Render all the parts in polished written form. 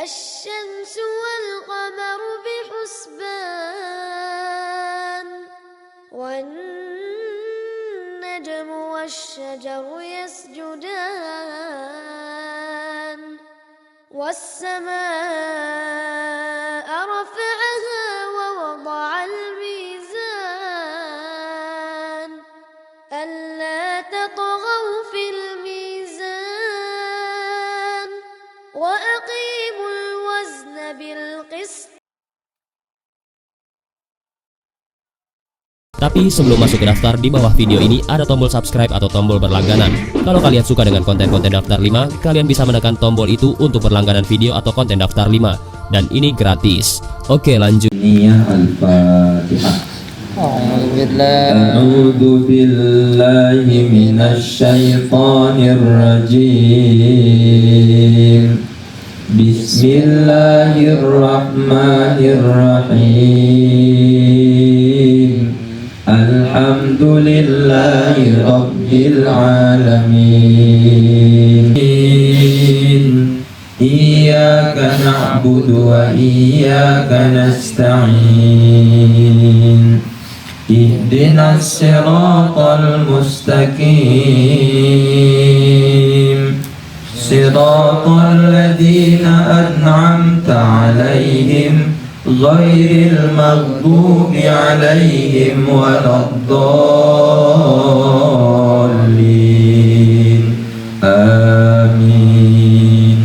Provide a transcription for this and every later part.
الشمس والقمر بحسبان والنجم والشجر يسجدان والسماء رفعها ووضع الميزان ألا تطغوا في الميزان وأقيموا الوزن بالقسط. Tapi sebelum masuk ke daftar, di bawah video ini ada tombol subscribe atau tombol berlangganan. Kalau kalian suka dengan konten-konten daftar 5, kalian bisa menekan tombol itu untuk berlangganan video atau konten daftar 5. Dan ini gratis. Oke, lanjut. Niyah Al-Fatihah. A'udzu billahi minasyaitonir rajim. Bismillahirrahmanirrahim. Alhamdulillahi Rabbil Alamin. Iyyaka na'budu wa iyyaka nasta'in. Ihdinas siratal mustaqim. Siratal ladzina an'amta 'alaihim ghairil maghdubi 'alaihim waladdallin. Amin.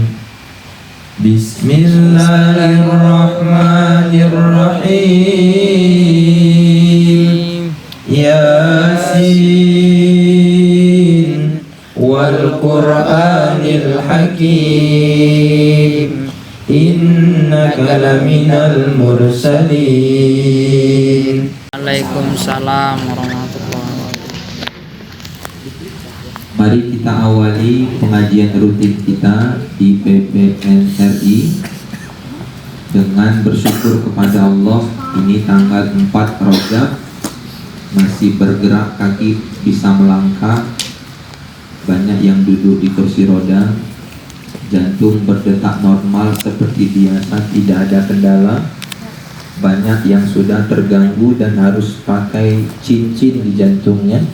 Bismillahirrahmanirrahim. Yasin wal Qur'anil Hakim. Innaka laminal mursalin. Waalaikumsalam warahmatullahi wabarakatuh. Mari kita awali pengajian rutin kita di PPNRI dengan bersyukur kepada Allah. Ini tanggal 4 Rajab, masih bergerak, kaki bisa melangkah, banyak yang duduk di kursi roda, jantung berdetak normal seperti biasa, tidak ada kendala. Banyak yang sudah terganggu dan harus pakai cincin di jantungnya.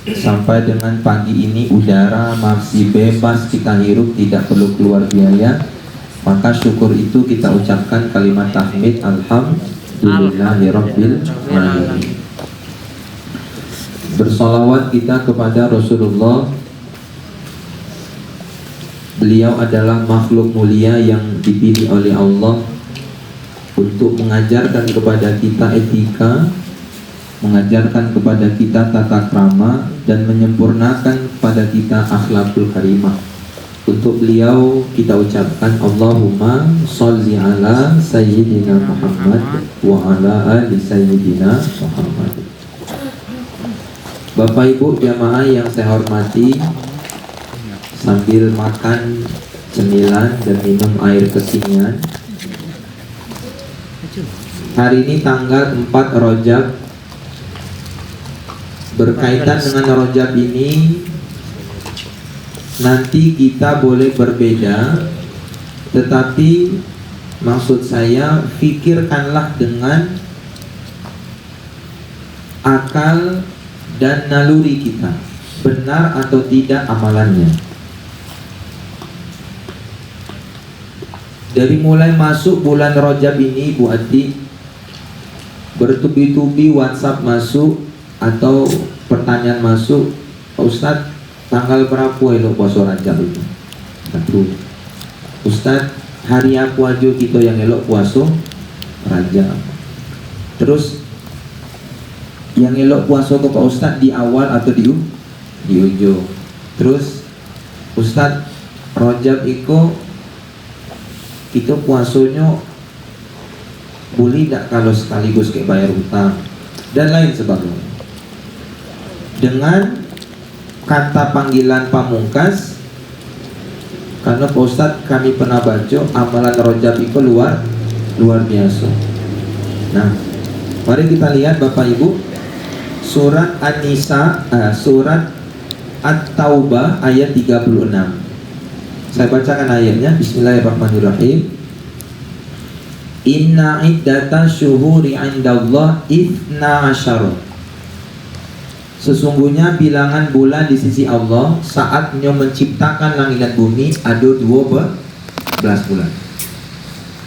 Sampai dengan pagi ini udara masih bebas kita hirup, tidak perlu keluar biaya. Maka syukur itu kita ucapkan kalimat tahmid alhamdulillahirabbil alamin. Bersolawat kita kepada Rasulullah. Beliau adalah makhluk mulia yang dipilih oleh Allah untuk mengajarkan kepada kita etika, mengajarkan kepada kita tata krama, dan menyempurnakan kepada kita akhlakul karimah. Untuk beliau kita ucapkan Allahumma sholli ala sayyidina Muhammad wa ala ali sayyidina Muhammad. Bapak Ibu jamaah yang saya hormati, sambil makan cemilan dan minum air kesingan, hari ini tanggal 4 Rajab. Berkaitan dengan Rajab ini, nanti kita boleh berbeda, tetapi maksud saya pikirkanlah dengan akal dan naluri kita, benar atau tidak amalannya. Dari mulai masuk bulan Rajab ini, Bu Ati, bertubi-tubi WhatsApp masuk atau pertanyaan masuk, Pak Ustadz, tanggal berapa elok puasa Rajab itu? Satu, Ustadz, hari apa aja kita yang elok puasa Rajab? Terus yang elok puasa ke Pak Ustadz di awal atau di ujung? Terus Ustadz, Rajab itu kita puasanya boleh tidak kalau sekaligus kayak bayar utang dan lain sebagainya. Dengan kata panggilan pamungkas, karena Pak Ustadz kami pernah baca amalan Rajab itu luar biasa. Nah, mari kita lihat Bapak Ibu, surat An-Nisa, surat At-Taubah ayat 36. Saya bacakan ayatnya. Bismillahirrahmanirrahim. Inna iddata syuhuri indallah ithna asyara. Sesungguhnya bilangan bulan di sisi Allah saatnya menciptakan langit dan bumi ada 12 bulan.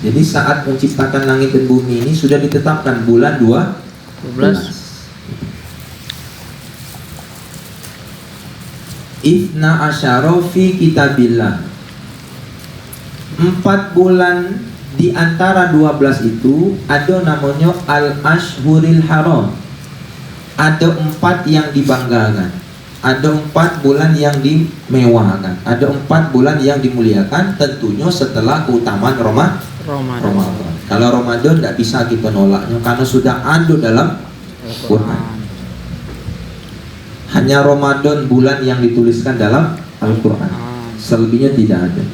Jadi saat menciptakan langit dan bumi ini sudah ditetapkan bulan 12. Ithna asyara fi kitabillah. 4 bulan di antara 12 itu ada namanya al-ashhuril haram. Ada 4 yang dibanggakan, ada 4 bulan yang dimewahkan, ada 4 bulan yang dimuliakan, tentunya setelah keutamaan Ramadan. Kalau Ramadan tidak bisa kita nolaknya karena sudah ada dalam Quran. Hanya Ramadan bulan yang dituliskan dalam Al-Quran, selebihnya tidak ada.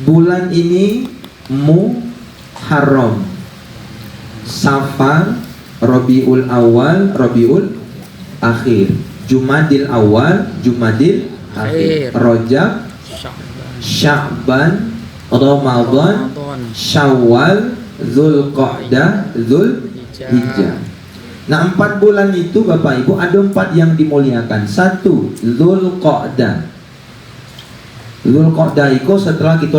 Bulan ini Muharram, Safar, Rabiul Awal, Rabiul Akhir, Jumadil Awal, Jumadil Akhir, Rajab, Sya'ban, Ramadan, Syawal, Zulqa'dah, Zulhijjah. Nah, 4 bulan itu Bapak Ibu ada 4 yang dimuliakan. 1, Zulqa'dah. Zulqa'dah itu setelah kita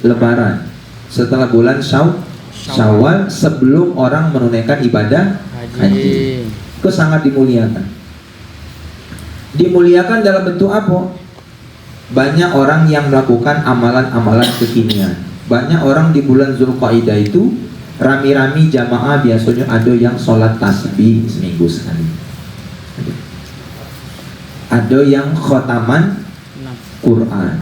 lebaran, setelah bulan Syawal, sebelum orang menunaikan ibadah haji. Itu sangat dimuliakan. Dimuliakan dalam bentuk apa? Banyak orang yang melakukan amalan-amalan kekinian. Banyak orang di bulan Zulqa'dah itu rami-rami jamaah, biasanya ada yang sholat tasbih seminggu sekali, ada yang khotaman Quran,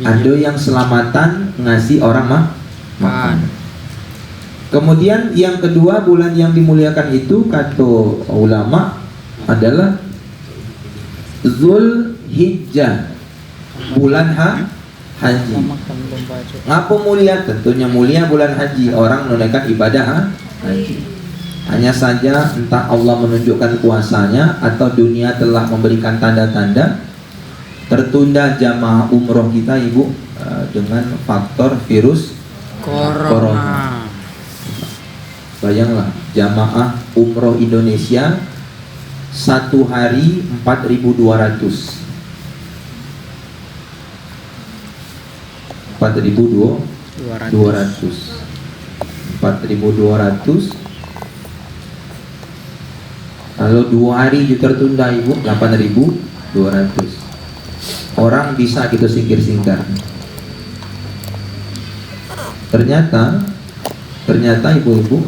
ada yang selamatan ngasih orang makan. Kemudian yang kedua bulan yang dimuliakan itu kata ulama adalah Zulhijjah, bulan haji. Ngapa mulia? Tentunya mulia bulan haji, orang menunaikan ibadah haji. Hanya saja entah Allah menunjukkan kuasanya atau dunia telah memberikan tanda-tanda tertunda jamaah umroh kita Ibu dengan faktor virus Corona. Bayanglah jamaah umroh Indonesia 1 hari 4.200. 4.200. Kalau 2 hari itu tertunda Ibu 8.200. Orang bisa kita singkir-singkir. Ternyata ibu-ibu,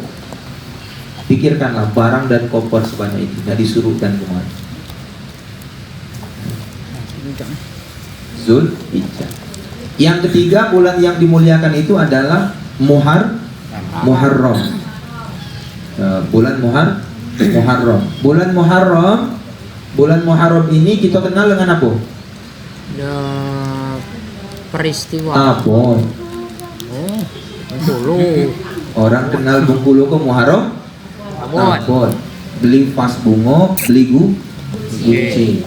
pikirkanlah barang dan koper sebanyak itu tidak disuruhkan kemana. Zulhijjah. Yang ketiga bulan yang dimuliakan itu adalah Muharram. Bulan Muharram. Bulan Muharram ini kita kenal dengan apa? Peristiwa apa? Bengkulu. Orang kenal Bengkulu ke Muharram Abon. Beli vas bunga, beli guci.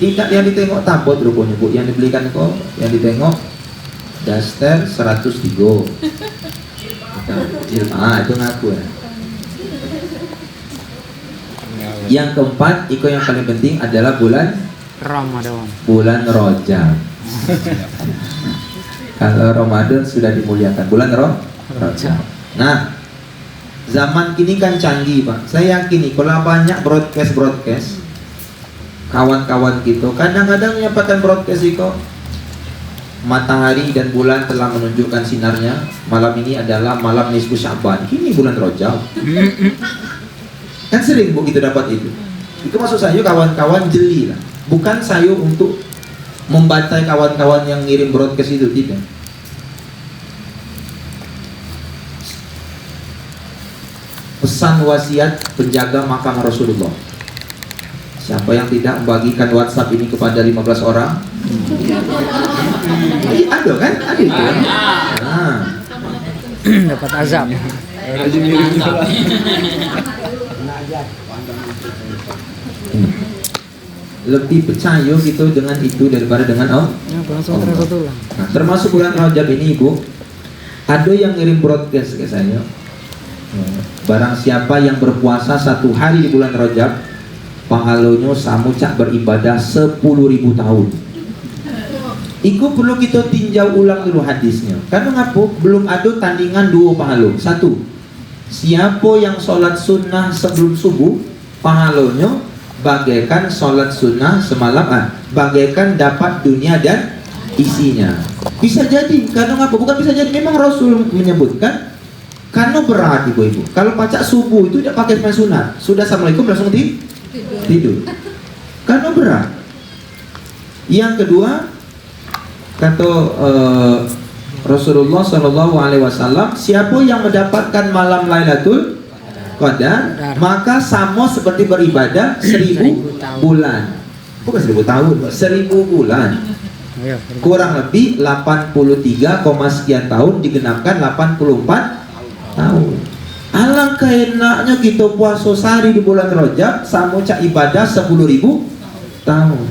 Tidak yang ditengok tabot rupanya Bu, yang dibelikan kok, yang ditengok daster 103. Itu ngaku ya. Yang keempat, yang paling penting adalah bulan Ramadan. Bulan Rajab. Kalau Ramadan sudah dimuliakan, bulan Rajab. Nah, zaman kini kan canggih Pak. Saya yakin nih, kalau banyak broadcast kawan-kawan kita kadang-kadang menyampaikan broadcast itu matahari dan bulan telah menunjukkan sinarnya. Malam ini adalah malam nisfu Sya'ban. Kini bulan Rajab. Kan sering Bu kita dapat itu. Itu maksud saya kawan-kawan jeli lah. Bukan saya untuk membantai kawan-kawan yang ngirim broadcast itu, tidak. Pesan wasiat penjaga makam Rasulullah. Siapa yang tidak membagikan WhatsApp ini kepada 15 orang? Ada kan? Ada itu kan? Nah. Dapat azab. Lebih percaya gitu dengan itu daripada dengan Ya, langsung tertulang. Nah, termasuk bulan Rajab ini Ibu, ada yang ngirim broadcast ke saya. Barang siapa yang berpuasa 1 hari di bulan Rajab, pahalanya samu cak beribadah 10.000 tahun. Iku perlu kita tinjau ulang dulu hadisnya. Karena ngapa? Belum ada tandingan dua pahala. Satu, siapa yang sholat sunnah sebelum subuh, pahalanya bagaikan sholat sunnah semalam, bagaikan dapat dunia dan isinya. Bisa jadi, karena ngapa? Bukan bisa jadi, memang Rasul menyebutkan. Karena berat ibu-ibu. Kalau baca subuh itu tidak pakai sunat, sudah assalamualaikum langsung tidur. Karena berat. Yang kedua, kata Rasulullah SAW, siapa yang mendapatkan malam Lailatul Qadar, maka sama seperti beribadah 1000 bulan. Bukan 1000 tahun, 1000 bulan. Kurang lebih 83, sekian tahun digenapkan 84 tahun. Alangkah enaknya kita puasa sehari di bulan Rajab sama cak ibadah 10.000 tahun.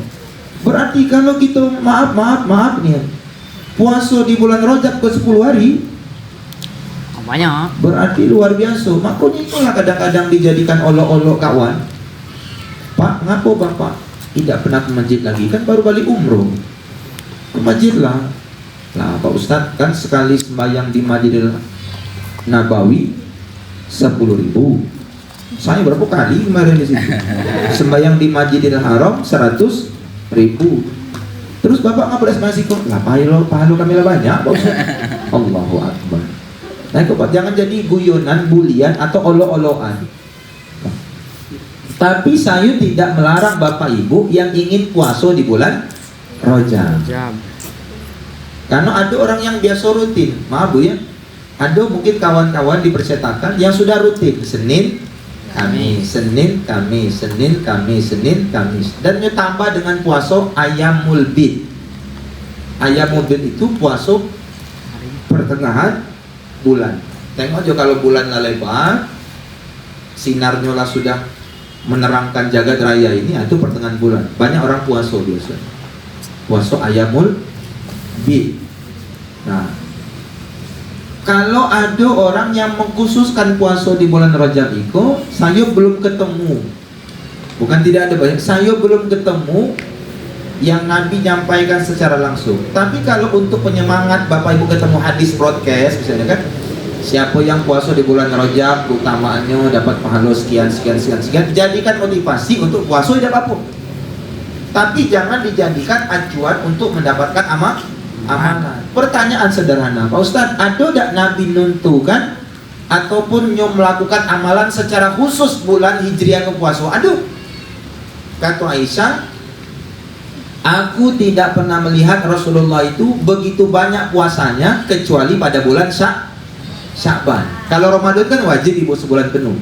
Berarti kalau kita maaf nih, puasa di bulan Rajab ke 10 hari Banyak. berarti luar biasa. Makanya itulah kadang-kadang dijadikan olok-olok kawan. Pak, ngapo bapak tidak pernah ke masjid lagi? Kan baru balik umroh. Ke masjid lah. Lah Pak Ustadz, kan sekali sembahyang di Masjidil Nabawi 10.000. Saya berapa kali kemarin di situ. Sembahyang di Masjidil Haram 100.000. Terus bapak ngapa estimasi kok? Lah pahala kami lah banyak, Pak Ustadz. Allahu Akbar. Nah, Pak, jangan jadi guyonan, bulian atau olok-olokan. Tapi saya tidak melarang Bapak Ibu yang ingin puasa di bulan Rajab. Karena ada orang yang biasa rutin. Maaf Bu ya. Ada mungkin kawan-kawan di percetakan yang sudah rutin Senin, Kamis, Senin, Kamis, Senin, Kamis, Senin, Kamis. Dan ditambah dengan puasa Ayyamul Bid. Ayyamul Bid itu puasa pertengahan bulan. Tengok aja kalau bulan lebar, sinarnya lah sudah menerangkan jagat raya ini, itu pertengahan bulan. Banyak orang puasa biasa. Puasa Ayyamul Bid. Nah, kalau ada orang yang mengkhususkan puasa di bulan Rajab itu, saya belum ketemu. Bukan tidak ada banyak, saya belum ketemu yang Nabi nyampaikan secara langsung. Tapi kalau untuk penyemangat Bapak Ibu ketemu hadis broadcast misalnya kan, siapa yang puasa di bulan Rajab keutamaannya dapat pahala sekian, jadikan motivasi untuk puasa tidak apa-apa. Tapi jangan dijadikan acuan untuk mendapatkan amalan. Pertanyaan sederhana, Pak Ustadz, ada tidak Nabi nuntukan ataupun melakukan amalan secara khusus bulan Hijriah ke puasa? Aduh, kata Aisyah, aku tidak pernah melihat Rasulullah itu begitu banyak puasanya kecuali pada bulan Sya'ban. Kalau Ramadan kan wajib ibu sebulan penuh.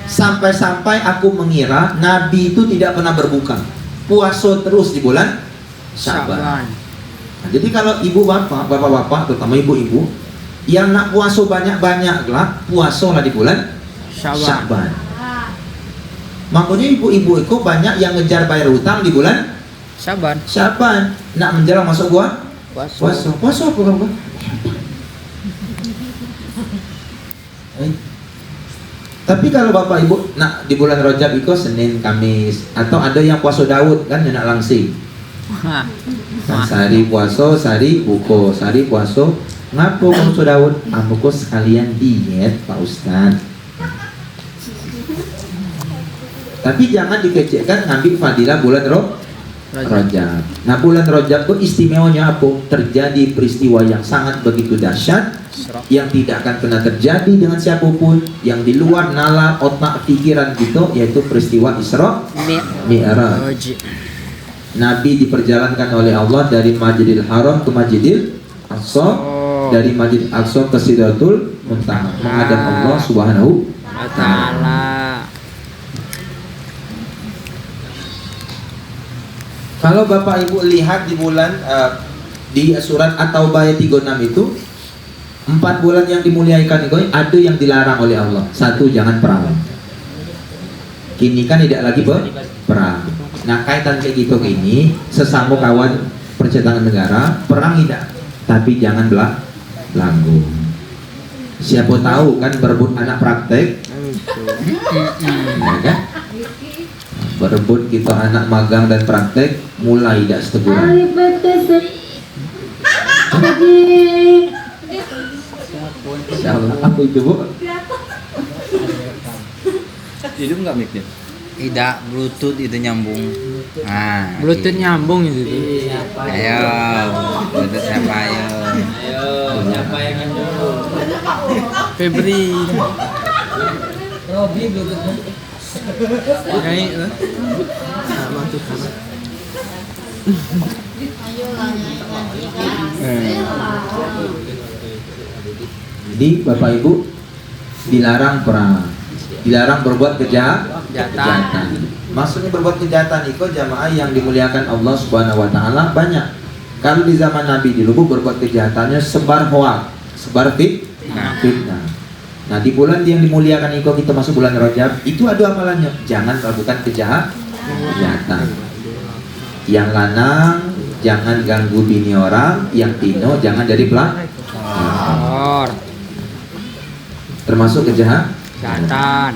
Sampai-sampai aku mengira Nabi itu tidak pernah berbuka, puasa terus di bulan Sya'ban. Nah, jadi kalau bapak-bapak, terutama ibu-ibu yang nak puasa banyak-banyak lah, puasalah di bulan Sya'ban. Makanya ibu-ibu itu banyak yang ngejar bayar hutang di bulan Sya'ban. Nak menjelang masuk puasa apa kamu? Tapi kalau bapak ibu nak di bulan Rajab itu Senin, Kamis, atau ada yang puasa Daud kan nak langsing. Nah, sehari puasa, sehari buko, sehari puasa. Ngapo puasa Daud? Amuko sekalian diet Pak Ustadz. Tapi jangan dikecekkan ngambil fadilah bulan Rajab. Nah, bulan Rajab itu istimewanya apa? Terjadi peristiwa yang sangat begitu dahsyat yang tidak akan pernah terjadi dengan siapapun yang di luar nalar otak pikiran gitu, yaitu peristiwa Isra Mi'raj. Nabi diperjalankan oleh Allah dari Masjidil Haram ke Masjidil Aqsa, dari Masjidil Aqsa ke Sidratul Muntaha, menghadap Allah Subhanahu wa Ta'ala. Kalau Bapak Ibu lihat di bulan di surat At-Taubah ayat 36 itu, 4 bulan yang dimuliakan itu ada yang dilarang oleh Allah. 1, jangan perawan. Kini kan tidak lagi perang. Nah kaitan kayak gitu ini sesama kawan percetakan negara, perang tidak, tapi jangan belanggu. Siapa tahu kan berebut anak praktek, ya kan? Berebut kita anak magang dan praktek, mulai tidak seteguran. Siapa? Apa itu bu? Hidup nggak mic-nya? Tidak, Bluetooth itu nyambung. Nah, Bluetooth nyambung itu. ayo, Bluetooth siapa ayo? Siapa yang dulu? Febri. Robi Bluetoothnya. Kayak masuk sana. Jadi Bapak Ibu dilarang perang, dilarang berbuat kejahatan. Maksudnya berbuat kejahatan itu jamaah yang dimuliakan Allah Subhanahu Wa Taala banyak. Kalau di zaman Nabi dulu berbuat kejahatannya sebar hoak, sebar fitnah. Nah di bulan yang dimuliakan itu kita masuk bulan Rajab, itu ada amalannya. Jangan melakukan kejahatan. Yang lanang jangan ganggu bini orang, yang tino jangan jadi pelakor. Termasuk kejahatan.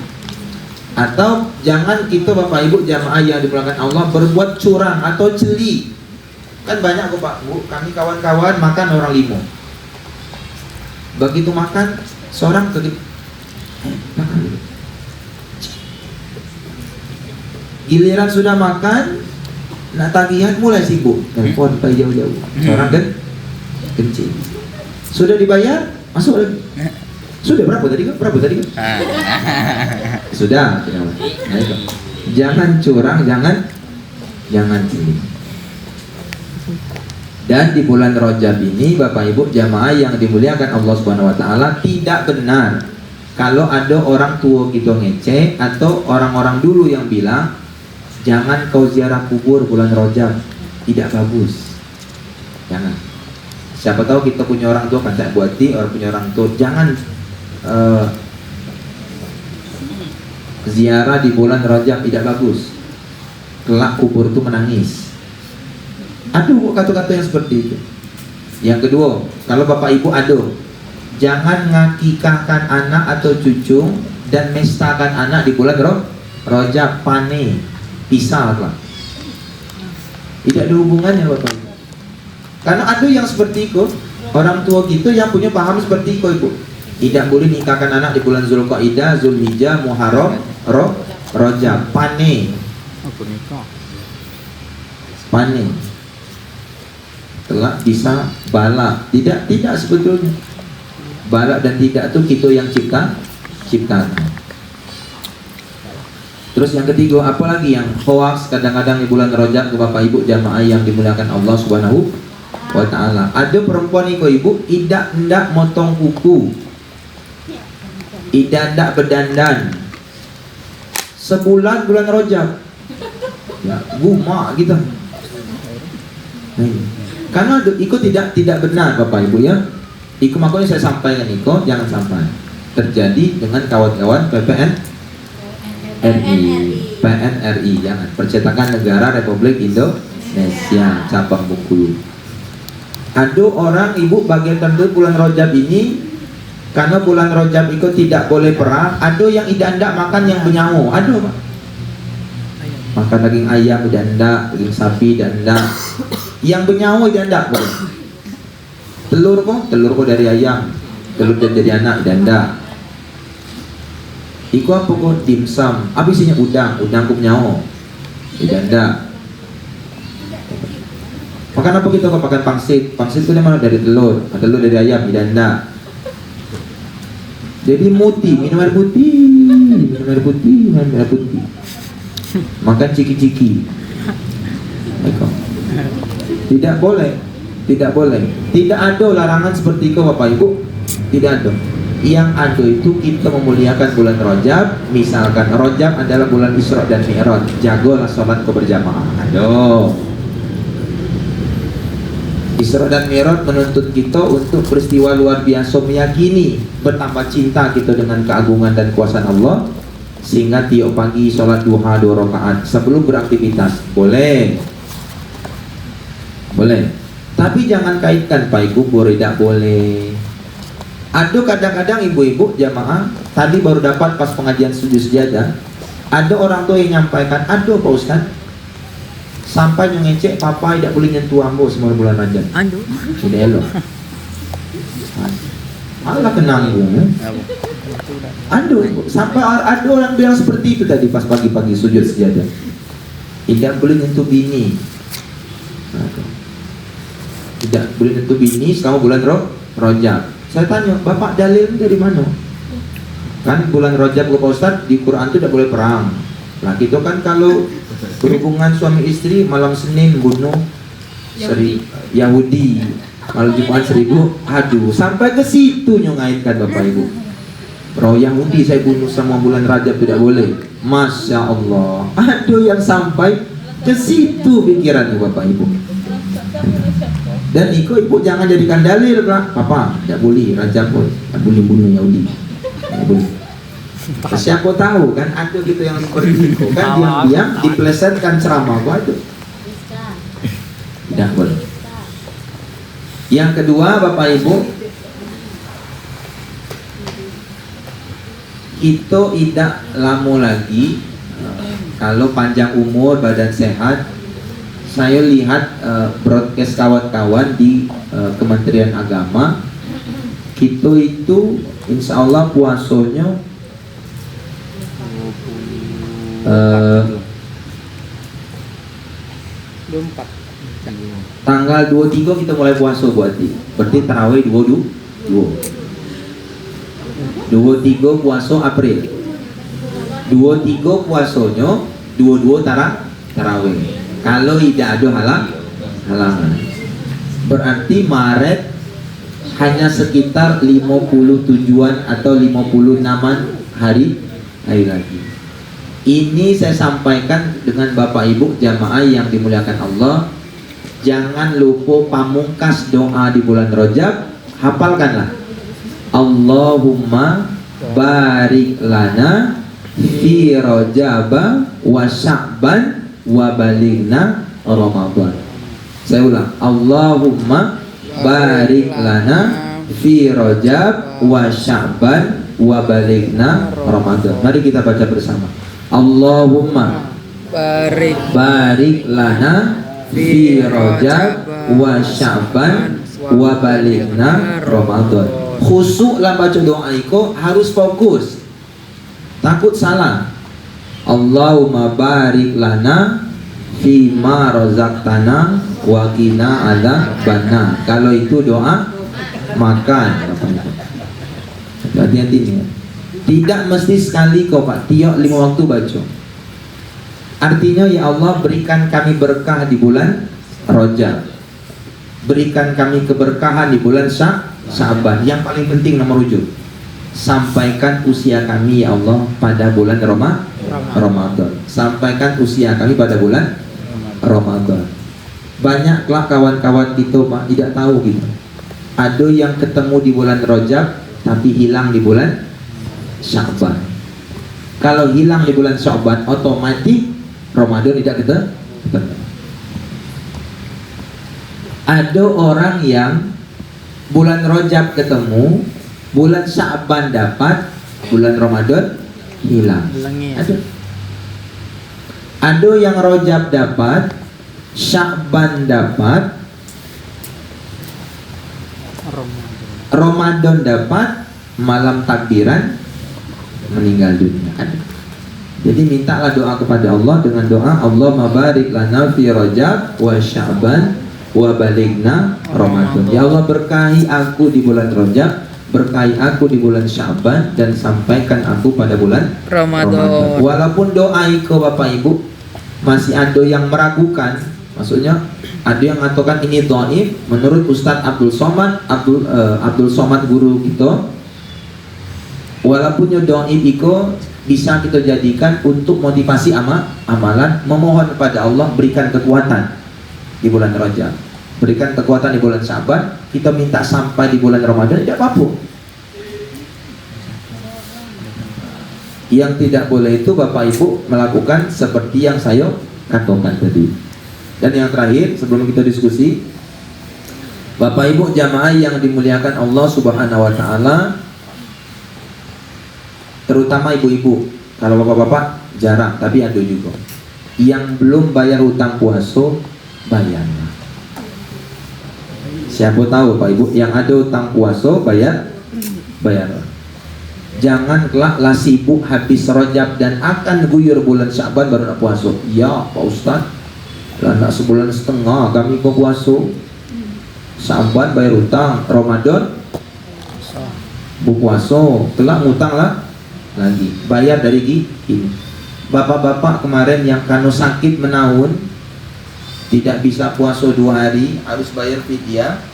Atau jangan kita Bapak Ibu jamaah yang dimuliakan Allah berbuat curang atau celi. Kan banyak kok Pak Bu, kami kawan-kawan makan orang 5. Begitu makan seorang makan. Giliran sudah makan, nak tagihan mulai sibuk, telepon pak jauh-jauh. Seorang kan kencing. Sudah dibayar, masuk lagi. Sudah berapa tadi kan? Sudah. Jangan curang, jangan curi. Dan di bulan Rajab ini Bapak Ibu jamaah yang dimuliakan Allah Subhanahu Wa Taala, tidak benar kalau ada orang tua kita ngeceh atau orang-orang dulu yang bilang jangan kau ziarah kubur bulan Rajab, tidak bagus. Jangan. Siapa tahu kita punya orang tua kancak buati, orang punya orang tua, jangan ziarah di bulan Rajab, tidak bagus. Kelak kubur itu menangis. Aduh kata-kata yang seperti itu. Yang kedua, kalau Bapak Ibu jangan ngakikahkan anak atau cucu dan mestakan anak di bulan Rajab, pane, pisah lah. Tidak ada hubungannya Bapak Ibu. Karena ada yang seperti itu, orang tua kita yang punya paham seperti itu Ibu. Tidak boleh nikahkan anak di bulan Zulqa'dah, Zulhijjah, Muharram, Rajab, pane. Pane. Telah bisa balak. Tidak sebetulnya. Balak dan tidak itu kita yang ciptakan. Terus yang ketiga, apalagi yang hoax kadang-kadang di bulan Rajab ke Bapak Ibu jamaah yang dimuliakan Allah Subhanahu Wa Taala. Ada perempuan ibu tidak hendak motong kuku, tidak hendak berdandan sebulan bulan Rajab. Ya, guma gitu. Karena itu tidak benar Bapak Ibu ya. Itu makanya saya sampaikan itu jangan sampai terjadi dengan kawan-kawan PNRI, jangan. Percetakan Negara Republik Indonesia cabang Bengkulu. Ada orang ibu bagian tertentu bulan Rajab ini, karena bulan Rajab itu tidak boleh perang, ada yang tidak makan yang bernyawa, ada Pak. Makan daging ayam tidak hendak, daging sapi tidak hendak. Yang bernyawa tidak hendak boleh. Telur kok dari ayam, telur dari anak tidak hendak. Iku apa kok dimsum, habisnya udang kok nyawa tidak hendak. Makan apa kita kok makan pangsit itu mana dari telur dari ayam tidak hendak. Jadi minum air putih. Makan ciki-ciki. Tidak boleh. Tidak ada larangan seperti itu Bapak Ibu. Tidak ada. Yang ada itu kita memuliakan bulan Rajab. Misalkan Rajab adalah bulan Isra dan Mi'raj, jagalah sholat berjamaah. Aduh. Isra dan Mi'raj menuntut kita untuk peristiwa luar biasa, meyakini bertambah cinta kita dengan keagungan dan kuasa Allah. sehingga tiap pagi sholat duha 2 rakaat sebelum beraktivitas, boleh. Tapi jangan kaitkan Pak Ibu, tidak boleh. Ada kadang-kadang ibu-ibu jamaah tadi baru dapat pas pengajian sujud sejadah, ada orang tua yang nyampaikan, aduh Pak Ustaz, sampai yang ngecek papa tidak boleh nyentuh ambo semua bulan Rajab. Aduh. Sudah elok. Allah kenang ibu. Aduh, sampai ada orang bilang seperti itu tadi pas pagi-pagi sujud sejadah. Tidak boleh nyentuh bini. Tidak boleh nyentuh bini selama bulan Rajab. Saya tanya, Bapak dalil dari mana? Kan bulan Rajab Pak Ustaz di Quran itu tidak boleh perang. Nah itu kan kalau berhubungan suami istri malam Senin bunuh Yahudi, malam Jumat 1000. Aduh, sampai ke situ ngaitkan Bapak Ibu. Roh Yahudi saya bunuh sama bulan Rajab tidak boleh. Masya Allah. Aduh, yang sampai ke situ pikiran Bapak Ibu. Dan ibu jangan jadikan dalil, Papa tidak boleh Rajab, tidak boleh bunuh Yahudi, tidak boleh. Siapa tahu kan ada gitu yang seperti itu kan, diam-diam dipelesetkan ceramah itu. Tidak boleh. Yang kedua Bapak Ibu, itu tidak lama lagi kalau panjang umur badan sehat. Saya lihat broadcast kawan-kawan di Kementerian Agama, kita itu insya Allah puasanya tanggal 23 kita mulai puasa berarti tarawih 23 puasa April, 23 puasanya 22 tarawih. Kalau tidak ada halangan, berarti Maret hanya sekitar 50 tujuan atau 56 hari lagi. Ini saya sampaikan dengan Bapak Ibu jamaah yang dimuliakan Allah. Jangan lupa pamungkas doa di bulan Rajab, hafalkanlah. Allahumma barik lana fi Rajaba wa Sya'ban wa balighna Ramadan. Saya ulang, Allahumma barik lana fi Rajab wa Sya'ban wa balighna Ramadan. Mari kita baca bersama. Allahumma barik lana fi Rajab wa Sya'ban wa balighna Ramadan. Khusuk lah baca doa itu harus fokus, takut salah. Allahumma barik lana fi ma razaqtana wa qina adzabannar. Kalau itu doa makan. Hati-hati nih. Tidak mesti sekali kok Pak, tiap 5 waktu baca. Artinya ya Allah berikan kami berkah di bulan Rajab. Berikan kami keberkahan di bulan Sya'ban. Yang paling penting nomor rujuk, sampaikan usia kami ya Allah pada bulan Ramadan. Sampaikan usia kami pada bulan Ramadan. Banyaklah kawan-kawan kita Pak tidak tahu gitu. Ada yang ketemu di bulan Rajab tapi hilang di bulan Sya'ban. Kalau hilang di bulan Sya'ban, otomatis Ramadan tidak ketemu. Ada orang yang bulan Rajab ketemu, bulan Sya'ban dapat, bulan Ramadan hilang. Ada yang Rajab dapat, Sya'ban dapat, Ramadan dapat, malam takbiran meninggal dunia. Jadi mintalah doa kepada Allah dengan doa Allahumma barik lana fi Rajab wa Sya'ban wa balighna Ramadan. Ya Allah berkahi aku di bulan Rajab, berkahi aku di bulan Sya'ban, dan sampaikan aku pada bulan Ramadan. Walaupun doa itu Bapak Ibu masih ada yang meragukan, maksudnya ada yang mengatakan ini dhaif. Menurut Ustadz Abdul Somad guru kita, walaupun dhaif itu bisa kita jadikan untuk motivasi amalan, memohon kepada Allah berikan kekuatan di bulan Rajab, berikan kekuatan di bulan Sya'ban, kita minta sampai di bulan Ramadan, tidak apa-apa. Yang tidak boleh itu Bapak Ibu melakukan seperti yang saya katakan tadi. Dan yang terakhir sebelum kita diskusi, Bapak Ibu jamaah yang dimuliakan Allah Subhanahu wa taala, terutama ibu-ibu. Kalau bapak-bapak jarang, tapi ada juga yang belum bayar hutang puasa, bayar. Siapa tahu Pak Ibu yang ada hutang puasa bayar. Jangan kelak lah sibuk habis Rajab dan akan guyur bulan Sya'ban baru nak puasa. Ya Pak Ustaz, lah nak sebulan setengah kami kok puasa. Sya'ban bayar hutang, Ramadan puasa, kelak ngutang lah lagi, bayar dari ini. Bapak-bapak kemarin yang kano sakit menahun, tidak bisa puasa 2 hari, harus bayar fidyah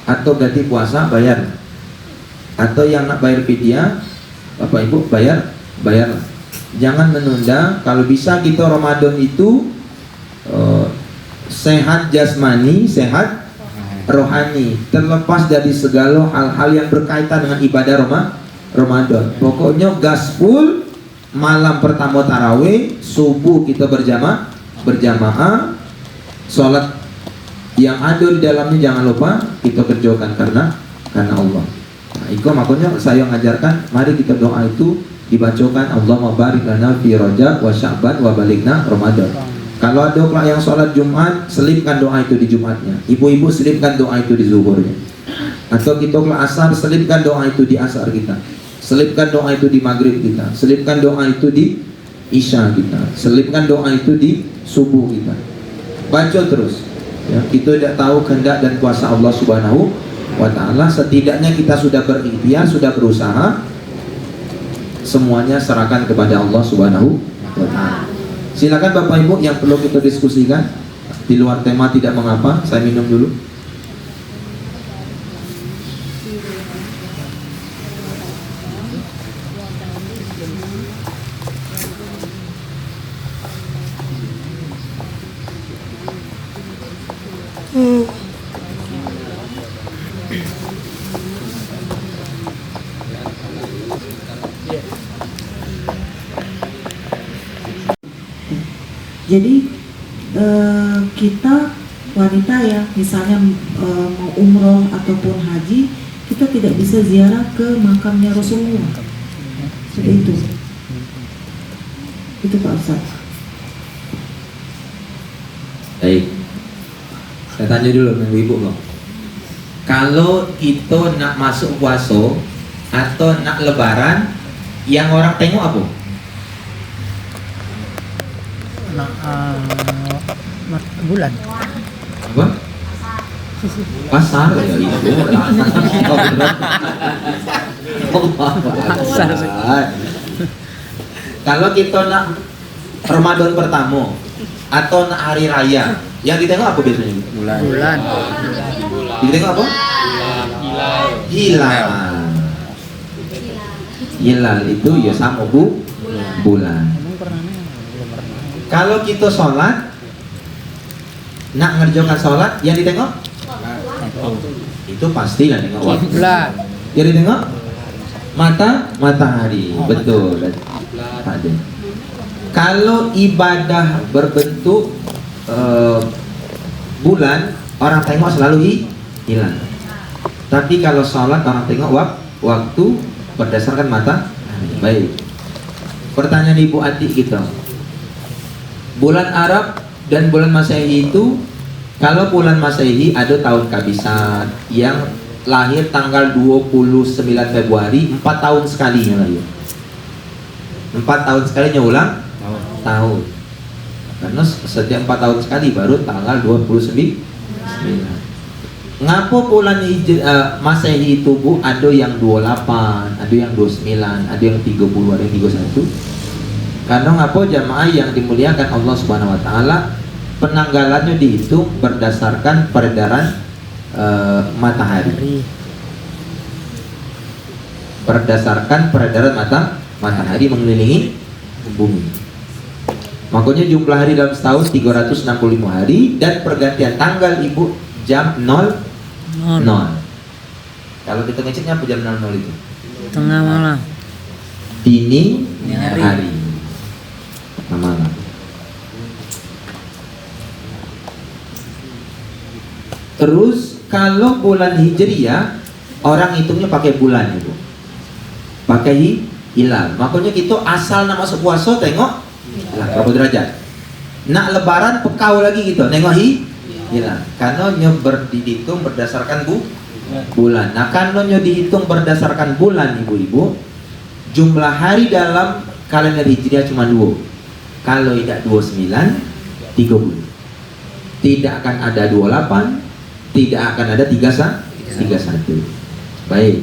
atau ganti puasa bayar. Atau yang nak bayar fidyah, Bapak Ibu bayar. Jangan menunda. Kalau bisa kita Ramadan itu sehat jasmani, sehat rohani, terlepas dari segala hal-hal yang berkaitan dengan ibadah Ramadan. Pokoknya gaspol, malam pertama tarawih, subuh kita berjamaah, sholat yang ada di dalamnya jangan lupa kita kerjakan karena Allah. Nah, itu makanya saya mengajarkan, mari kita doa itu dibacakan, Allahumma barik lana fi Rajab wa Sya'ban wa balikna Ramadan. Kalau ada kelak yang sholat Jumat, selipkan doa itu di Jumatnya. Ibu-ibu selipkan doa itu di zuhurnya. Atau kita kelak asar, selipkan doa itu di asar kita. Selipkan doa itu di maghrib kita. Selipkan doa itu di isya kita. Selipkan doa itu di subuh kita. Baca terus. Ya, kita tidak tahu kehendak dan kuasa Allah Subhanahu wa ta'ala. Setidaknya kita sudah berikhtiar, sudah berusaha. Semuanya serahkan kepada Allah Subhanahu wa ta'ala. Silakan Bapak Ibu yang perlu kita diskusikan. Di luar tema tidak mengapa. Saya minum dulu. Jadi kita wanita ya, misalnya mau umroh ataupun haji, kita tidak bisa ziarah ke makamnya Rasulullah. Seperti itu. Itu Pak Ustaz. Baik. Saya tanya dulu dengan ibu loh. Kalau kita nak masuk puasa atau nak lebaran, yang orang tengok apa? Bulan. Apa? Pasar ya ibu. Pasar. Kalau kita nak Ramadan pertama atau nak hari raya, yang ditengok apa biasanya? Bulan. Ditengok apa? Hilal itu ya sama bulan. Kalau kita sholat, nak ngerjakan sholat, yang ditengok? Itu pasti lah tengok waktu. Yang ditengok? Matahari. Betul. Ada. Kalau ibadah berbentuk bulan, orang tengok selalu hilang. Tapi kalau sholat, orang tengok waktu berdasarkan mata. Baik. Pertanyaan Ibu adik kita. Bulan Arab dan bulan Masehi itu, kalau bulan Masehi ada tahun kabisan yang lahir tanggal 29 Februari, 4 tahun sekalinya lahir. 4 tahun sekalinya ulang tahun. Karena setiap 4 tahun sekali baru tanggal 29. Ngapa bulan Masehi itu Bu, ada yang 28, ada yang 29, ada yang 30, ada yang 31. Karena ngapa jamaah yang dimuliakan Allah Subhanahu wa taala, penanggalannya dihitung berdasarkan peredaran matahari. Berdasarkan peredaran matahari mengelilingi bumi. Makanya jumlah hari dalam setahun 365 hari dan pergantian tanggal Ibu jam 00. Kalau kita ngeceknya apa jam 00 itu? Tengah malam. dini hari. Malam. Terus kalau bulan Hijriah orang hitungnya pakai bulan Ibu. Pakai hilal. Makanya kita asal nak masuk puasa tengok hilal berapa derajat. Nak lebaran pekau lagi gitu nengok hilal. Karena dihitung berdasarkan bulan. Nah kalau dihitung berdasarkan bulan ibu-ibu, jumlah hari dalam kalender Hijriah cuma 2. Kalau tidak 29, 30. Tidak akan ada 28, tidak akan ada 31. Baik.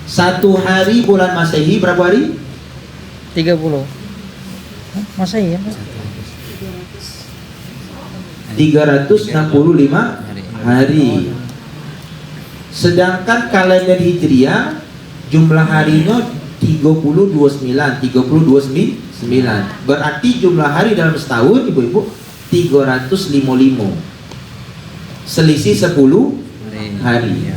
Satu hari bulan Masehi berapa hari? 30. Masa iya? 365 hari. Sedangkan kalender Hijriah jumlah harinya 3029. Berarti jumlah hari dalam setahun ibu-ibu 355. Selisih 10 hari.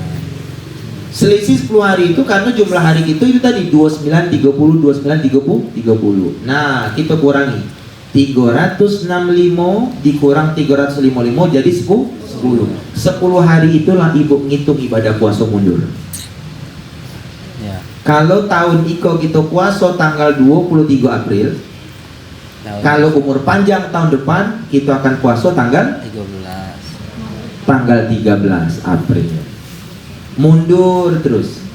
Selisih 10 hari itu karena jumlah hari itu tadi 29, 30, 29, 30. Nah, kita kurangi 365 dikurang 355 jadi 10 hari itulah ibu ngitung ibadah puasa mundur. Kalau tahun iko kita puasa tanggal 23 April. Kalau umur panjang tahun depan kita akan puasa tanggal 13 April. Mundur terus.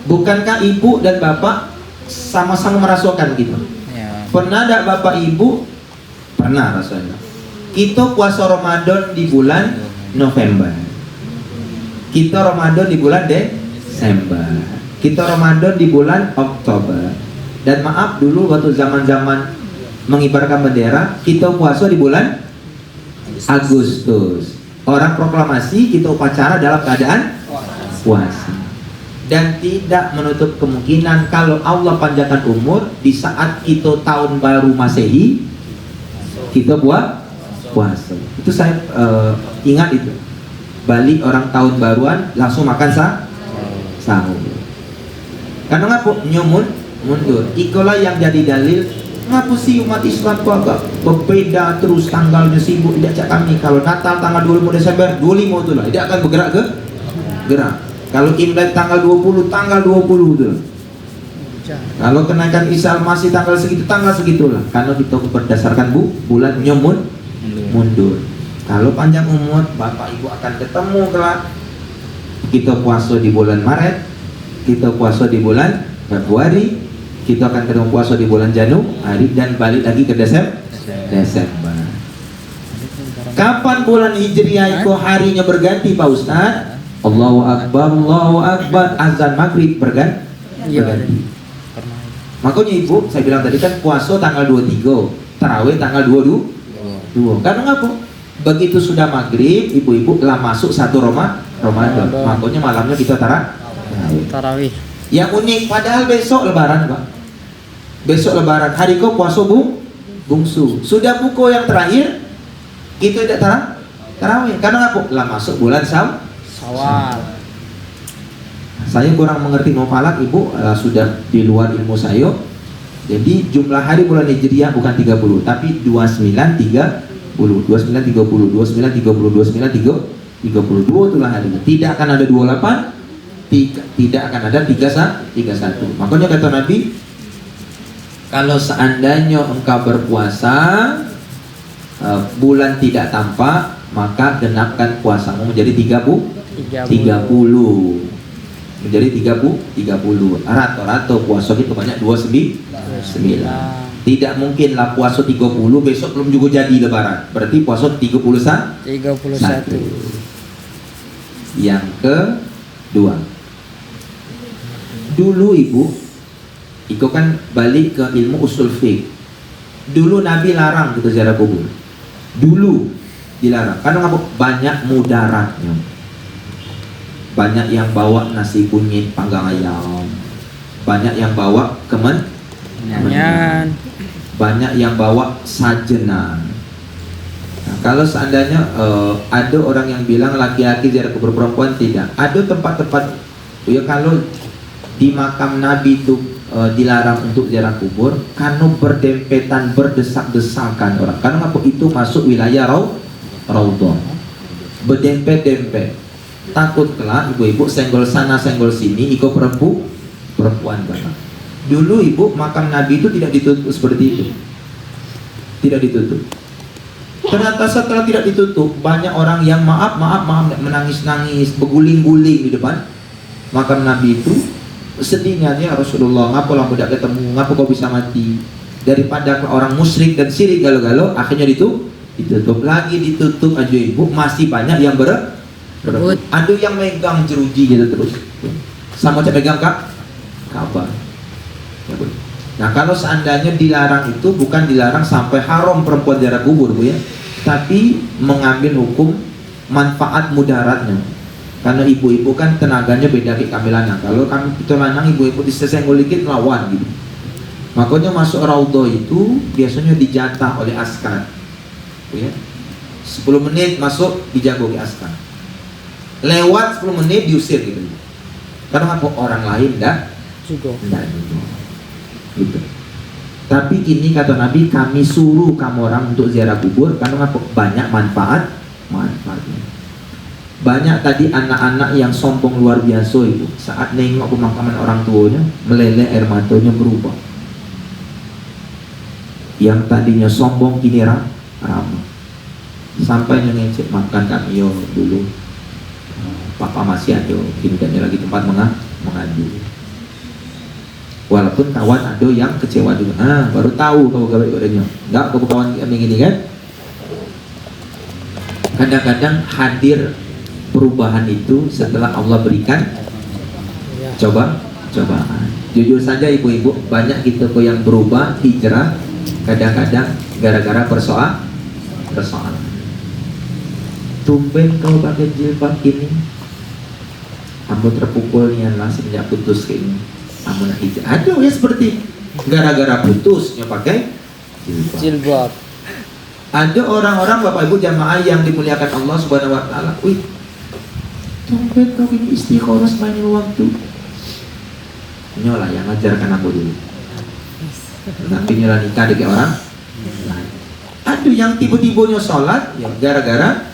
Bukankah ibu dan bapak sama-sama merasakan gitu? Pernah tidak bapak ibu? Pernah rasanya. Kita puasa Ramadan di bulan November. Kita Ramadan di bulan Desember. Kita Ramadan di bulan Oktober. Dan maaf dulu waktu zaman-zaman mengibarkan bendera, kita puasa di bulan Agustus. Orang proklamasi, kita upacara dalam keadaan puasa. Dan tidak menutup kemungkinan kalau Allah panjangkan umur di saat kita tahun baru Masehi kita buat puasa. Itu saya ingat itu. Balik orang tahun baruan langsung makan sahur. Karena ngapa mundur. Itulah yang jadi dalil ngapa sih umat Islam kok agak berbeda terus tanggalnya sibuk. Tidak cak kami kalau Natal tanggal 25 Desember 25 itu lah tidak akan bergerak gerak. Kalau Imlek tanggal 20 itu. Kalau kenaikan Isa masih tanggal segitulah. Karena kita berdasarkan bulan mundur. Kalau panjang umur bapak ibu akan ketemu kelak. Kita puasa di bulan Maret, kita puasa di bulan Februari, kita akan ketemu puasa di bulan Januari dan balik lagi ke Desember. Kapan bulan Hijriah itu harinya berganti Pak Ustaz? Allahu Akbar, azan maghrib berganti. Makanya ibu, saya bilang tadi kan puasa tanggal 23, tarawih tanggal 22. Karena ngapa? Begitu sudah maghrib, ibu-ibu lah masuk satu Ramadan. Makanya malamnya kita tarawih. Yang unik, padahal besok Lebaran Pak. Besok Lebaran, hari kau puasa bungsu. Sudah buku yang terakhir, kita tidak tarawih. Karena apa? Lah masuk bulan Syawal. Saya kurang mengerti mau falak ibu, sudah di luar ilmu saya. Jadi jumlah hari bulan Hijriah bukan 30, tapi 29 30 itulah harinya. Tidak akan ada 28, tidak akan ada 31. Makanya kata Nabi, kalau seandainya engkau berpuasa bulan tidak tampak, maka genapkan puasamu menjadi 30. Menjadi 30. Rata-rata puasa itu banyak 29. Tidak mungkinlah puasa 30 besok belum juga jadi Lebaran. Berarti puasa 31. Yang kedua, dulu ibu, itu kan balik ke ilmu usul fiqh. Dulu Nabi larang kita ziarah kubur. Dulu dilarang karena banyak mudaratnya. Banyak yang bawa nasi kunyit panggang ayam, banyak yang bawa kemenyan, banyak yang bawa sajenan. Nah, kalau seandainya ada orang yang bilang laki-laki ziarah kubur perempuan tidak, ada tempat-tempat Ya kalau di makam Nabi itu dilarang untuk ziarah kubur karena berdempetan, berdesak-desakan orang. Karena apa? Itu masuk wilayah raudhah. Berdempet-dempet. Takut kelak ibu-ibu senggol sana senggol sini, ikut perempuan banget. Dulu ibu makam Nabi itu tidak ditutup seperti itu. Tidak ditutup. Ternyata setelah tidak ditutup, banyak orang yang maaf menangis-nangis, berguling-guling di depan makam Nabi itu. Sedihnya ya Rasulullah, ngapa lah tidak ketemu, ngapa kau bisa mati? Daripada orang musyrik dan syirik galau-galau, akhirnya ditutup lagi, ditutup aja ibu, masih banyak yang berebut. Ada yang megang jeruji gitu terus, sama aja pegang Ka'bah. Ya, Bu. Nah kalau seandainya dilarang itu bukan dilarang sampai haram perempuan ziarah kubur Bu ya, tapi mengambil hukum manfaat mudaratnya. Karena ibu-ibu kan tenaganya beda kayak kami lanang. Kalau kami itu lanang, ibu-ibu disenggol dikit lawan gitu. Makanya masuk raudhah itu biasanya dijatah oleh askar. Ya. 10 menit masuk dijago oleh askar. Lewat 10 menit diusir gitu. Karena apa? Orang lain enggak juga. Gitu. Tapi ini kata Nabi, kami suruh kamu orang untuk ziarah kubur karena apa? Banyak manfaatnya. Banyak tadi anak-anak yang sombong luar biasa itu. Saat nengok pemakaman orang tuanya, meleleh air matanya berubah. Yang tadinya sombong kini ramah. Sampai ngecek makan kami dulu. Papa masih ada, kini dan lagi tempat mengadu. Walaupun kawan ada yang kecewa juga. Baru tahu kau gawe-gawenya. Enggak, kau kawan kami gini kan? Kadang-kadang hadir perubahan itu setelah Allah berikan cobaan. Jujur saja ibu-ibu, banyak kita yang berubah hijrah kadang-kadang gara-gara persoalan. Tumben kau pakai jilbab ini, kamu terpukul nih lah semenjak putus kayak ini. Kamu nak hijrah, aduh ya seperti gara-gara putusnya pakai jilbab. Ada orang-orang Bapak Ibu jamaah yang dimuliakan Allah Subhanahu Wa Taala. Wih, tumben kau ini istiqomah mainin waktu. Nyolah yang ngajarkan aku dulu. Tapi nyolah nikah dengan orang lain. Aduh yang tiba-tibanya sholat ya gara-gara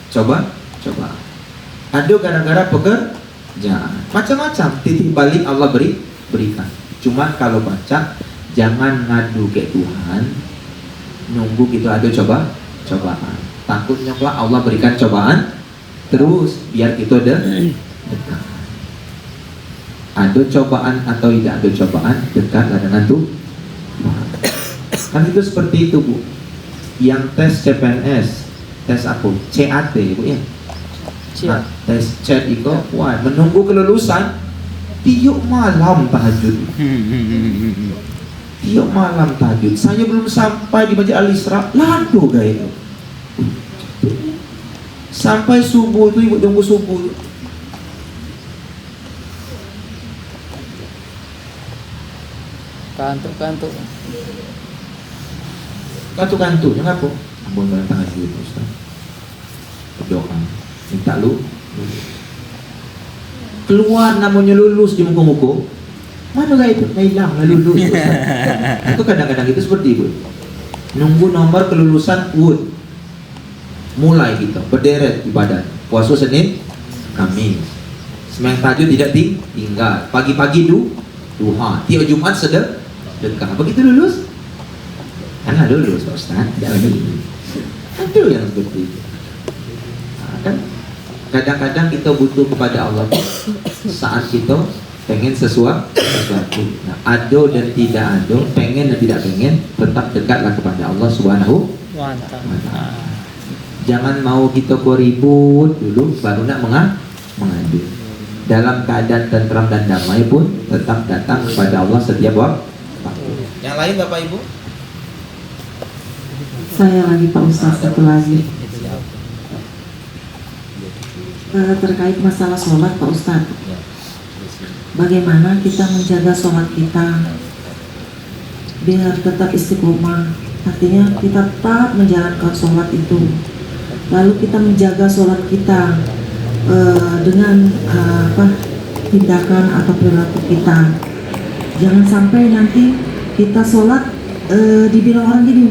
coba. Aduh gara-gara pekerjaan. Macam-macam titik balik Allah berikan. Cuma kalau baca jangan ngadu ke Tuhan. Nunggu gitu ada cobaan. Takutnya pula Allah berikan cobaan terus biar kita dekat. Ada cobaan atau tidak ada cobaan, dekatlah dengan Tuhan. Kan itu seperti itu Bu. Yang tes CPNS, tes apa? CAT Bu ya. Nah, tes CAT itu, wah menunggu kelulusan tiap malam tahajud. Tiap malam tahajud. Saya belum sampai di Masjid Al-Isra, lalu gaya. Sampai subuh itu ibu tunggu subuh. Kantuk. Kantuk-kantuk, yang apa? Ampun berantang aja itu Ustaz. Berdoa, minta lu keluar namanya lulus di muka-muka. Mana gak itu? Hilang, lulus Ustaz. Itu kadang-kadang itu seperti itu. Nunggu nomor kelulusan wood. Mulai kita berderet ibadat puasa Senin Kamis, sembahyang tahajud tidak tinggal, pagi-pagi duha, tiap Jumat sedekah. Begitu lulus kan lulus Ustaz, tidak lagi. Ada yang seperti itu. Nah, kan kadang-kadang kita butuh kepada Allah saat kita pengen sesuatu. Nah, ada dan tidak ada, pengen dan tidak pengen, tetap dekatlah kepada Allah Subhanahu wa Ta'ala. Jangan mau kita ribut dulu baru nak mengadu. Dalam keadaan tentram dan damai pun tetap datang kepada Allah setiap waktu. Yang lain Bapak Ibu? Saya lagi Pak Ustaz, satu lagi terkait masalah sholat Pak Ustaz. Bagaimana kita menjaga sholat kita biar tetap istiqomah? Artinya kita tetap menjalankan sholat itu. Lalu kita menjaga sholat kita dengan tindakan atau perilaku kita. Jangan sampai nanti kita sholat dibilang orang gini,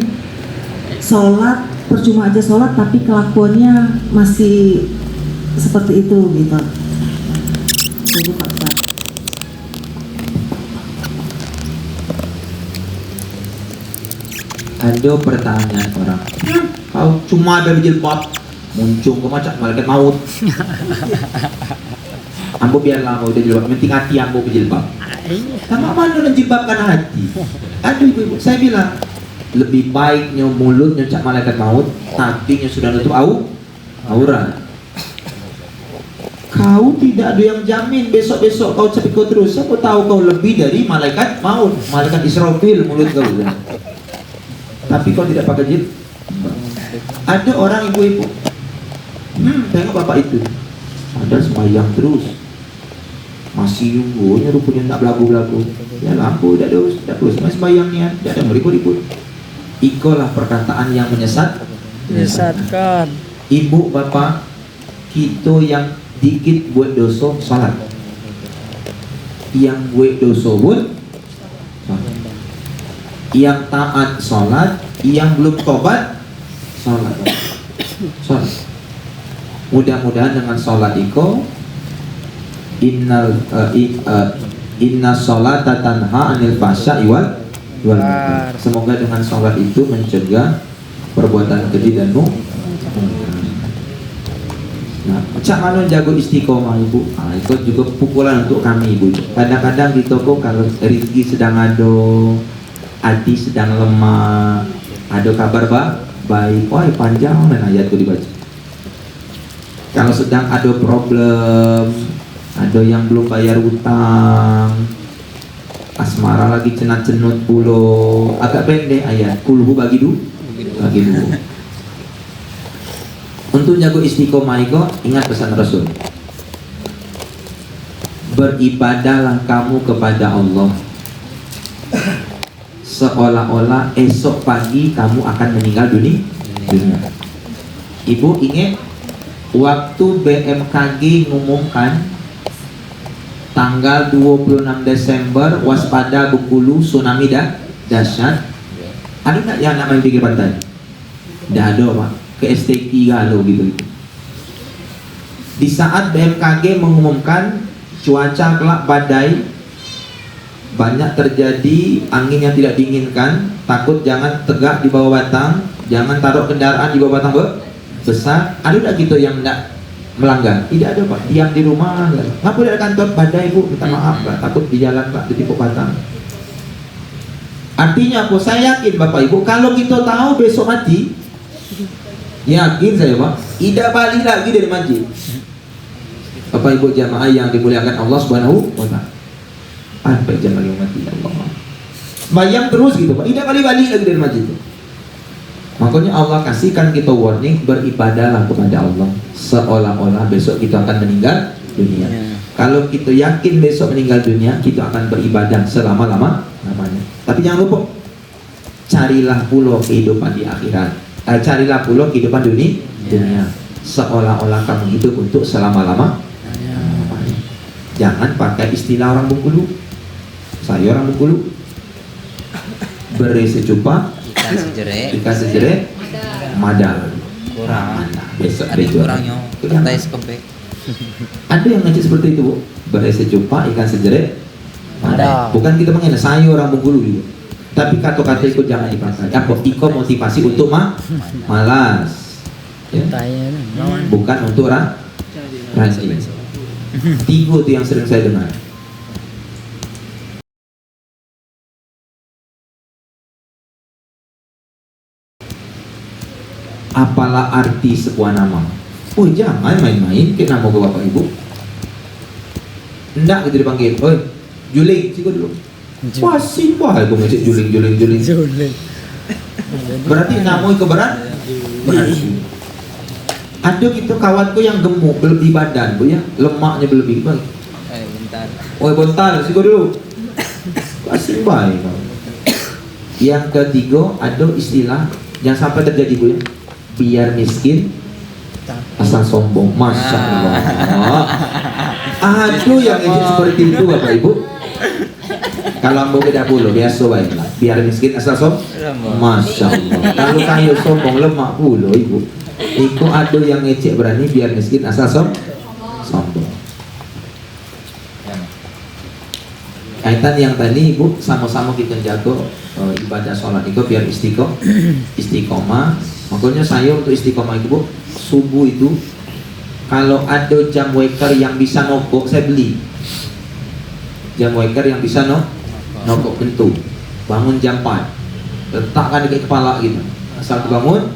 sholat percuma aja sholat tapi kelakuannya masih seperti itu gitu. Tunggu Pak Ustaz. Ada pertanyaan orang, kau cuma ada jilbab, muncul ke macam malaikat maut. Ambo biarlah mau jilbab, penting hati ambo berjilbab. Sama mana nak jilbabkan hati? Aduh ibu, saya bilang lebih baiknya mulutnya cak malaikat maut, tapi yang sudah nutup aurat. Kau tidak ada yang jamin besok-besok kau cepikau terus. Siapa tahu kau lebih dari malaikat maut, malaikat Israfil mulut kau. Tapi kau tidak pakai jilbab. Ada orang ibu-ibu, tengok bapak itu, ada sembahyang terus, masih yunggunya rupanya tak belagu-belagu. Ya lampu tidak terus, masih sembahyangnya tidak ada meribut-ribut. Ikolah perkataan yang menyesatkan. Ibu bapak, kita yang dikit buat dosa salat, yang buat dosa pun salat. Yang taat sholat, yang belum tobat sholat. Mudah-mudahan dengan sholat itu inna sholata tanha anil fahsya'i wal munkar. Semoga dengan sholat itu mencegah perbuatan keji dan munkar. Nah, macam mana jago istiqomah ibu? Itu juga pukulan untuk kami ibu. Kadang-kadang di toko kalau rezeki sedang ada, hati sedang lemah, ada kabar baik, wah panjang dan ayat itu dibaca. Kalau sedang ada problem, ada yang belum bayar utang, asmara lagi cenat-cenut pulo, agak pendek ayat, kulhu bagi dulu. Untuk jago istiqomah itu, ingat pesan Rasul, beribadahlah kamu kepada Allah seolah-olah esok pagi kamu akan meninggal dunia. Ibu ingat waktu BMKG mengumumkan tanggal 26 Desember waspada Bengkulu tsunami dahsyat. Ada nggak yang namanya pinggir pantai? Tidak ada pak. Ke STK galau gitu. Di saat BMKG mengumumkan cuaca kelak badai, banyak terjadi angin yang tidak diinginkan, takut jangan tegak di bawah batang, jangan taruh kendaraan di bawah batang besar. Ada tak gitu yang tidak melanggar? Tidak ada pak, diam di rumah. Nggak boleh ada kantor, badai bu, minta maaf pak, takut di jalan pak, ditipu batang. Artinya apa? Saya yakin bapak ibu, kalau kita tahu besok mati, yakin saya pak, tidak balik lagi dari masjid. Bapak ibu jamaah yang dimuliakan Allah Subhanahu wa ta'ala, sampai jam lagi mati Allah. Bayang terus gitu Pak, tidak balik-balik lagi dari masjid itu. Makanya Allah kasihkan kita warning, beribadahlah kepada Allah seolah-olah besok kita akan meninggal dunia. Kalau kita yakin besok meninggal dunia, kita akan beribadah selama-lamanya. Tapi jangan lupa, carilah pula kehidupan di akhirat. Carilah pula kehidupan dunia. Seolah-olah kamu hidup untuk selama-lamanya. Jangan pakai istilah orang Bengkulu. Saya orang Bengkulu, beri secupa ikan sejeret madal kurang. besok Ada kurangnya kita skebek. Ada yang ngaji seperti itu bu, beri secupa ikan sejeret madal. Bukan kita menghina, saya orang Bengkulu juga, tapi kata-kata itu jangan dipakai. Apa iko motivasi untuk malas ya? Bukan untuk rajin. Tiga itu yang sering saya dengar. Apalah arti sebuah nama? Oh jangan main-main ke nama ke bapak ibu. Ndak gitu dipanggil, oi juling, siko dulu. Wah simpel aku ngecek juling. Berarti nama itu berarti. Ada gitu kawanku yang gemuk, berlebih badan bu ya, lemaknya berlebih bang. Bentar. Oi bentar, siko dulu. Wah simpel. Yang ketiga ada istilah yang sampai terjadi bu ya, biar miskin Asal sombong, masya Allah. Aduh yang ngejek seperti itu Bapak Ibu. Kalau ambo beda puluh biasa baiklah. Biar miskin asal sombong, masya Allah. Kalau kayu sombong lemak puluh Ibu. Iku ada yang ngecek berani biar miskin asal sombong. Kaitan yang tadi Ibu, sama-sama kita jago ibadah sholat itu biar istiqomah. Makanya saya untuk istiqomah itu Bu, subuh itu kalau ada jam waker yang bisa nokok saya beli. Jam waker yang bisa nokok pintu. Bangun jam 4. Letakkan di kepala gitu. Asal bangun.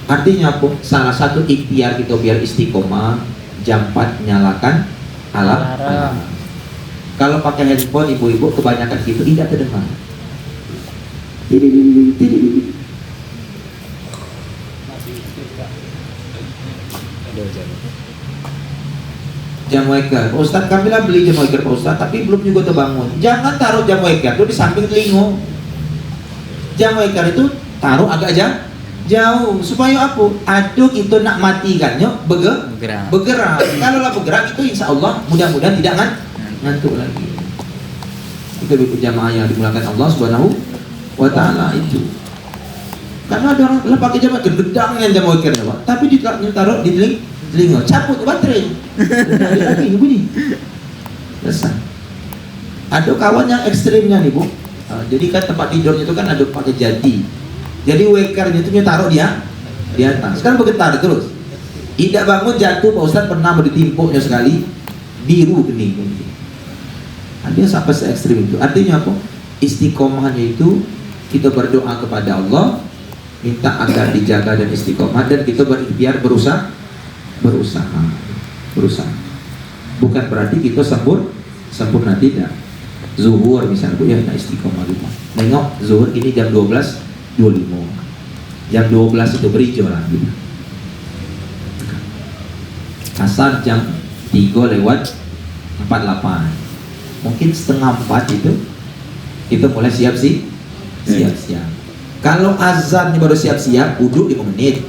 Artinya Bu, salah satu ikhtiar kita biar istiqomah jam 4 nyalakan alarm. Kalau pakai handphone ibu-ibu kebanyakan gitu tidak terdengar. Jam waker, Ustaz kami lah beli jam waker Pak Ustaz, tapi belum juga terbangun. Jangan taruh jam waker itu di samping telinga. Jam waker itu taruh agak jauh supaya apa? Aduh itu nak matikannya bergerak. Kalau lah bergerak itu insya Allah mudah-mudahan tidak ngantuk lagi. Itu jamaah yang dimulakan Allah Subhanahu wa Ta'ala itu. Karena ada orang lah pakai jam waker gedang dengan jam waker Pak, tapi ditaruh di telinga, cabut baterai. Lagi bunyi. Selesai. Ada kawan yang ekstrimnya nih Bu. Jadi kan tempat tidurnya itu kan ada pakai jati. Jadi wakernya itu taruh dia di atas. Sekarang bergetar terus. Tidak bangun jatuh Pak Ustaz pernah ditimpuknya sekali biru kening. Artinya sampai se ekstrim itu. Artinya apa? Istiqomahnya itu kita berdoa kepada Allah, minta agar dijaga dan istiqomah, dan kita berikhtiar berusaha. Bukan berarti kita sempurna tidak. Zuhur misalnya Bu ya, nah istiqomah gitu. Nengok zuhur ini jam 12.25. Jam 12 itu berijo lah gitu. Asar jam 3:48. Mungkin setengah 4 itu kita mulai siap-siap. Kalau azan baru siap-siap, duduk 5 menit,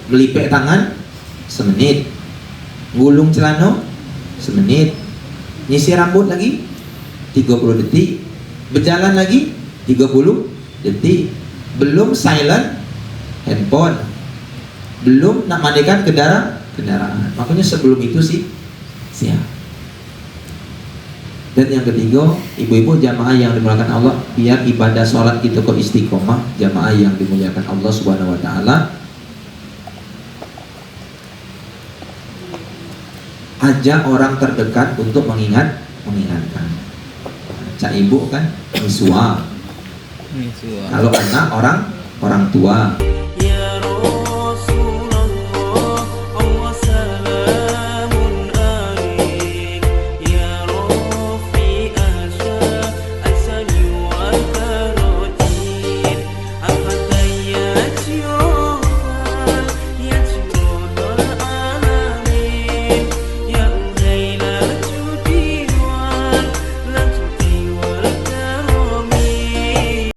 melipek tangan semenit, gulung celana semenit, nyisir rambut lagi 30 detik, berjalan lagi 30 detik, belum silent handphone, belum nak mandikan kendaraan. Makanya sebelum itu sih siap. Dan yang ketiga, ibu-ibu jamaah yang dimuliakan Allah, biar ibadah sholat kita kok istiqomah, jamaah yang dimuliakan Allah Subhanahu wa Ta'ala, ajak orang terdekat untuk mengingatkan. Cak ibu kan misua. Kalau anak orang tua.